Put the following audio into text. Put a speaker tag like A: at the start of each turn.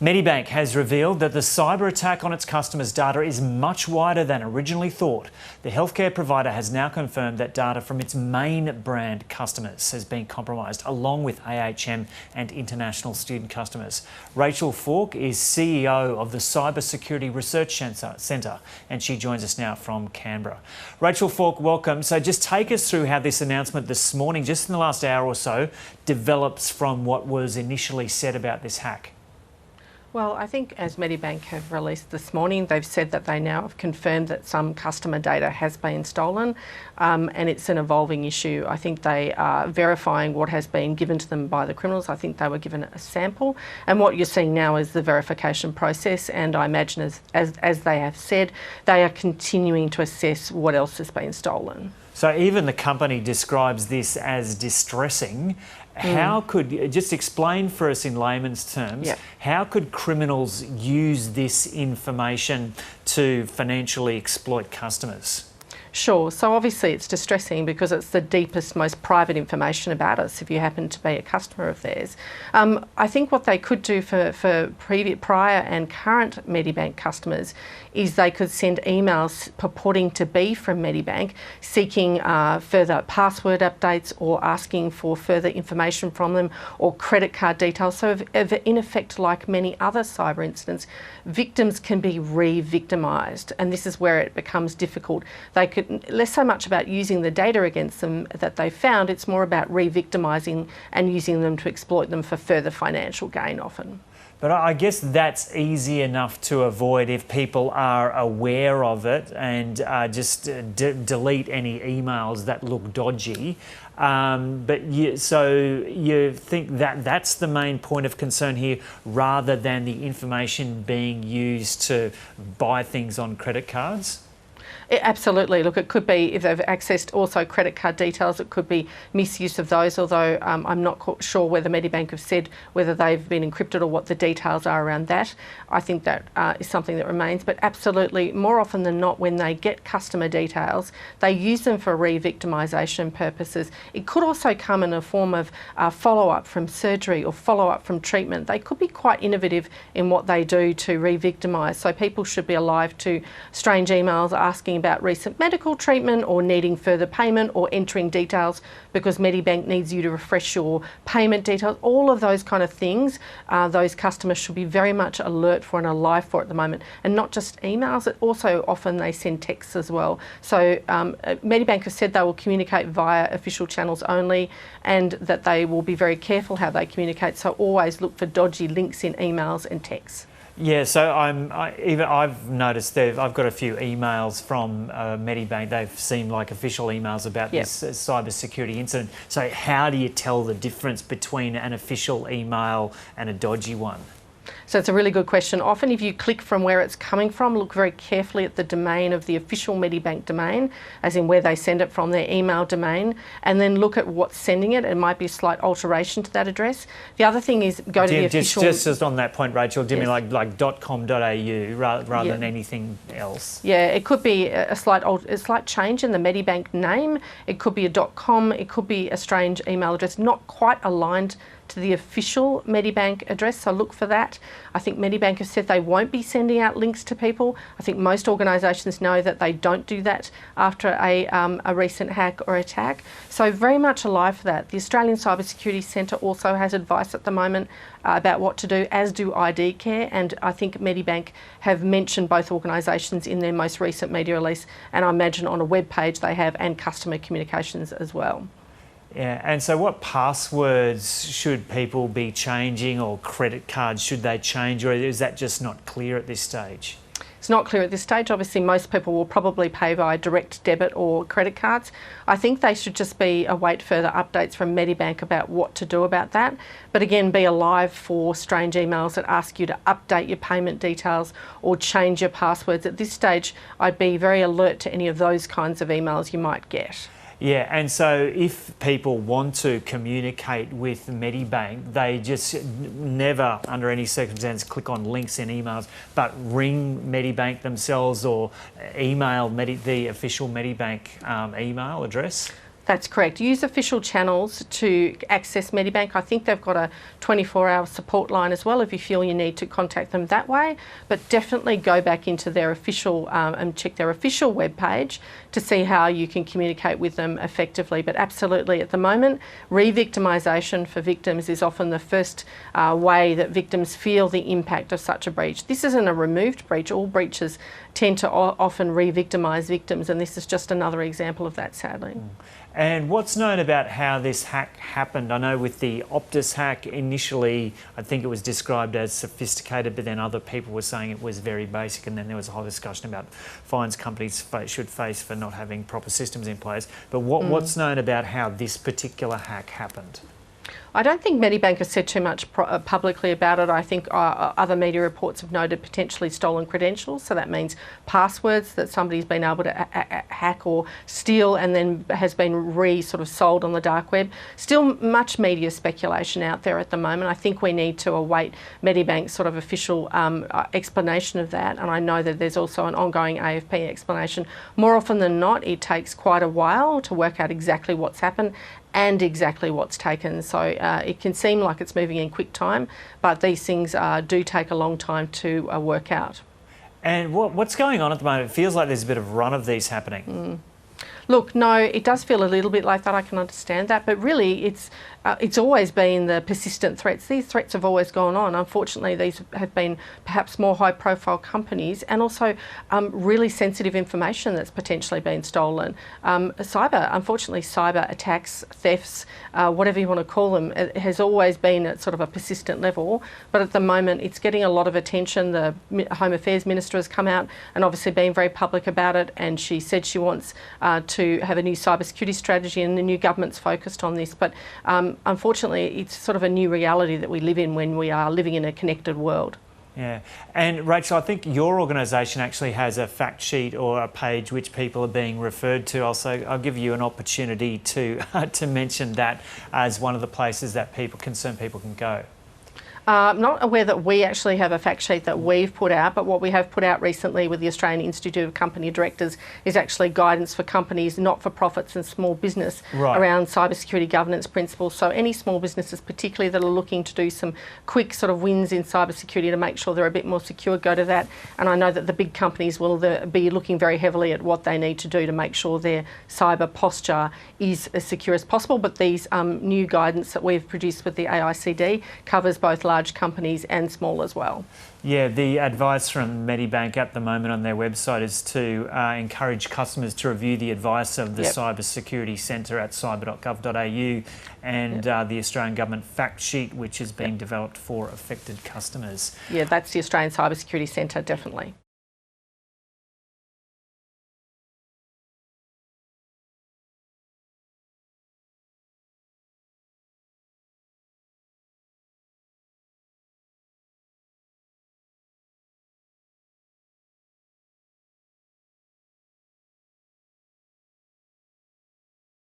A: Medibank has revealed that the cyber attack on its customers' data is much wider than originally thought. The healthcare provider has now confirmed that data from its main brand customers has been compromised, along with AHM and international student customers. Rachel Falk is CEO of the Cyber Security Research Centre, and she joins us now from Canberra. Rachel Falk, welcome. So just take us through how this announcement this morning, just in the last hour or so, develops from what was initially said about this hack.
B: Well, I think as Medibank have released this morning, they've said that they now have confirmed that some customer data has been stolen, and it's an evolving issue. I think they are verifying what has been given to them by the criminals. I think they were given a sample, and what you're seeing now is the verification process, and I imagine as they have said, they are continuing to assess what else has been stolen.
A: So even the company describes this as distressing. How could, just explain for us in layman's terms, how could criminals use this information to financially exploit customers?
B: Sure. So obviously it's distressing because it's the deepest, most private information about us if you happen to be a customer of theirs. I think what they could do for prior and current Medibank customers is they could send emails purporting to be from Medibank seeking further password updates or asking for further information from them or credit card details. So in effect, like many other cyber incidents, victims can be re-victimised, and this is where it becomes difficult. They could less so much about using the data against them that they found, it's more about re-victimising and using them to exploit them for further financial gain often.
A: But I guess that's easy enough to avoid if people are aware of it and just delete any emails that look dodgy. So you think that that's the main point of concern here, rather than the information being used to buy things on credit cards?
B: Absolutely. Look, it could be if they've accessed also credit card details, it could be misuse of those, although I'm not sure whether Medibank have said whether they've been encrypted or what the details are around that. I think that is something that remains, but absolutely, more often than not, when they get customer details, they use them for re-victimisation purposes. It could also come in a form of follow-up from surgery or follow-up from treatment. They could be quite innovative in what they do to re-victimise, so people should be alive to strange emails asking about recent medical treatment or needing further payment or entering details because Medibank needs you to refresh your payment details. All of those kind of things, those customers should be very much alert for and alive for at the moment. And not just emails, also often they send texts as well. So Medibank has said they will communicate via official channels only, and that they will be very careful how they communicate. So always look for dodgy links in emails and texts.
A: Yeah, so I've noticed that I've got a few emails from Medibank. They've seemed like official emails about this cyber security incident. So how do you tell the difference between an official email and a dodgy one?
B: So it's a really good question. Often if you click from where it's coming from, look very carefully at the domain of the official Medibank domain, as in where they send it from, their email domain, and then look at what's sending it. It might be a slight alteration to that address. The other thing is go to the official...
A: Just on that point, Rachel, do you mean like .com.au rather than anything else?
B: Yeah, it could be a slight change in the Medibank name. It could be a .com, it could be a strange email address, not quite aligned to the official Medibank address, so look for that. I think Medibank have said they won't be sending out links to people. I think most organisations know that they don't do that after a recent hack or attack. So very much alive for that. The Australian Cyber Security Centre also has advice at the moment about what to do, as do ID Care, and I think Medibank have mentioned both organisations in their most recent media release, and I imagine on a web page they have, and customer communications as well.
A: Yeah, and so what passwords should people be changing, or credit cards should they change, or is that just not clear at this stage?
B: It's not clear at this stage. Obviously, most people will probably pay via direct debit or credit cards. I think they should just await further updates from Medibank about what to do about that. But again, be alive for strange emails that ask you to update your payment details or change your passwords. At this stage, I'd be very alert to any of those kinds of emails you might get.
A: Yeah, and so if people want to communicate with Medibank, they just never, under any circumstance, click on links in emails, but ring Medibank themselves or email the official Medibank email address?
B: That's correct. Use official channels to access Medibank. I think they've got a 24-hour support line as well if you feel you need to contact them that way. But definitely go back into their official and check their official webpage to see how you can communicate with them effectively. But absolutely, at the moment, revictimisation for victims is often the first way that victims feel the impact of such a breach. This isn't a removed breach. All breaches tend to often re-victimise victims, and this is just another example of that, sadly.
A: And what's known about how this hack happened? I know with the Optus hack, initially I think it was described as sophisticated, but then other people were saying it was very basic, and then there was a whole discussion about fines companies should face for not having proper systems in place. But what's known about how this particular hack happened?
B: I don't think Medibank has said too much publicly about it. I think other media reports have noted potentially stolen credentials, so that means passwords that somebody's been able to hack or steal and then has been sold on the dark web. Still much media speculation out there at the moment. I think we need to await Medibank's sort of official explanation of that, and I know that there's also an ongoing AFP explanation. More often than not, it takes quite a while to work out exactly what's happened and exactly what's taken. So it can seem like it's moving in quick time, but these things do take a long time to work out. And
A: what's going on at the moment? It feels like there's a bit of run of these happening.
B: Look, no, it does feel a little bit like that. I can understand that, but really it's always been the persistent threats. These threats have always gone on. Unfortunately, these have been perhaps more high-profile companies, and also really sensitive information that's potentially been stolen. Unfortunately, cyber attacks, thefts, whatever you want to call them, it has always been at sort of a persistent level, but at the moment it's getting a lot of attention. The Home Affairs Minister has come out and obviously been very public about it, and she said she wants to have a new cybersecurity strategy, and the new government's focused on this. But unfortunately, it's sort of a new reality that we live in when we are living in a connected world.
A: Yeah, and Rachel, I think your organisation actually has a fact sheet or a page which people are being referred to. I'll give you an opportunity to mention that as one of the places that concerned people can go.
B: I'm not aware that we actually have a fact sheet that we've put out, but what we have put out recently with the Australian Institute of Company Directors is actually guidance for companies, not-for-profits and small business around cybersecurity governance principles. So any small businesses particularly that are looking to do some quick sort of wins in cybersecurity to make sure they're a bit more secure, go to that. And I know that the big companies will be looking very heavily at what they need to do to make sure their cyber posture is as secure as possible. But these new guidance that we've produced with the AICD covers both large companies and small as well.
A: Yeah, the advice from Medibank at the moment on their website is to encourage customers to review the advice of the Cyber Security Centre at cyber.gov.au and the Australian Government fact sheet, which is being developed for affected customers.
B: Yeah, that's the Australian Cyber Security Centre, definitely.